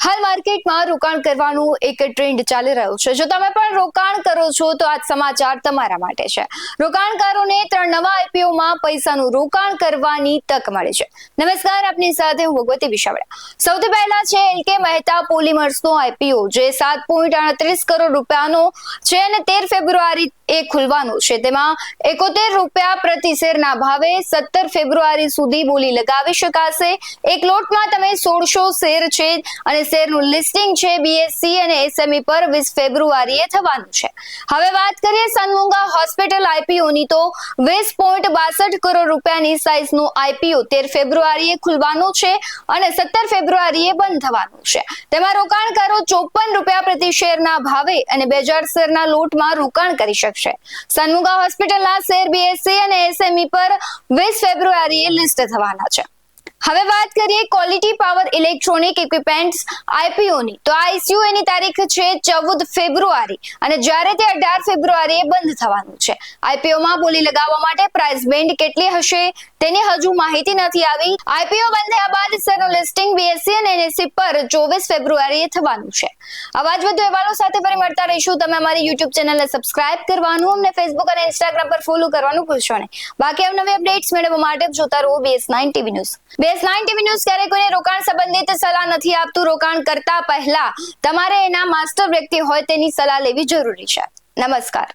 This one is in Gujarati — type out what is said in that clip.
હાલ માર્કેટમાં રોકાણ કરવાનું એક ટ્રેન્ડ ચાલી રહ્યો છે। જો તમે પણ રોકાણ કરો છો તો આ સમાચાર તમારા માટે છે। રોકાણકારોને 3 નવા આઈપીઓમાં પૈસાનું રોકાણ કરવાની તક મળી છે। નમસ્કાર, આપની સાથે હું ભગવતી વિશાવડા। સૌથી પહેલા છે એલકે મહેતા પોલિમર્સનો આઈપીઓ જે 7.38 કરોડ રૂપિયાનો છે અને 13 ફેબ્રુઆરી એ ખુલવાનો છે। તેમાં 71 રૂપિયા પ્રતિ શેરના ભાવે 17 ફેબ્રુઆરી સુધી બોલી લગાવી શકાશે। એક લોટમાં તમે 1600 શેર છે અને શેરનું લિસ્ટિંગ છે બીએસસી અને એસએમઈ પર 20 ફેબ્રુઆરીએ થવાનું છે। હવે વાત કરીએ સનમુંગા હોસ્પિટલ આઈપીઓની તો 20.62 કરોડ રૂપિયાની સાઈઝનું આઈપીઓ 13 ફેબ્રુઆરીએ ખુલવાનું છે અને 17 ફેબ્રુઆરીએ બંધ થવાનું છે। તેમાં રોકાણકારો 54 રૂપિયા પ્રતિ શેરના ભાવે અને 2000 શેરના લોટમાં રોકાણ કરી શકશે। સનમુંગા હોસ્પિટલના શેર બીએસસી અને એસએમઈ પર 20 ફેબ્રુઆરીએ લિસ્ટ થવાના છે। હવે વાત કરીએ ક્વોલિટી પાવર ઇલેક્ટ્રોનિક ઇક્વિપમેન્ટ્સ આઈપીઓની તો આઈસીયુ એની તારીખ છે 14 ફેબ્રુઆરી અને જ્યારે તે 18 ફેબ્રુઆરીએ બંધ થવાનું છે। આઈપીઓમાં બોલી લગાવવા માટે પ્રાઇસ બેન્ડ કેટલી હશે તેની હજુ માહિતી નથી આવી। આઈપીઓ બંધ થયા બાદ શેરનું લિસ્ટિંગ બીએસસી અને એનએસઈ પર 24 ફેબ્રુઆરીએ થવાનું છે। આવા જ વધુ અહેવાલો સાથે ફરી મળતા રહીશું। તમે અમારી યુટ્યુબ ચેનલને સબસ્ક્રાઇબ કરવાનું, અમને ફેસબુક અને ઇન્સ્ટાગ્રામ પર ફોલો કરવાનું ભૂલશો નહીં। બાકી અવનવી અપડેટ્સ મેળવવા માટે જોતા રહો BS9 TV news. BS9 TV news ક્યારે કોઈને રોકાણ સંબંધિત સલાહ નથી આપતું। રોકાણ કરતા પહેલા તમારે એના માસ્ટર વ્યક્તિ હોય તેની સલાહ લેવી જરૂરી છે। નમસ્કાર।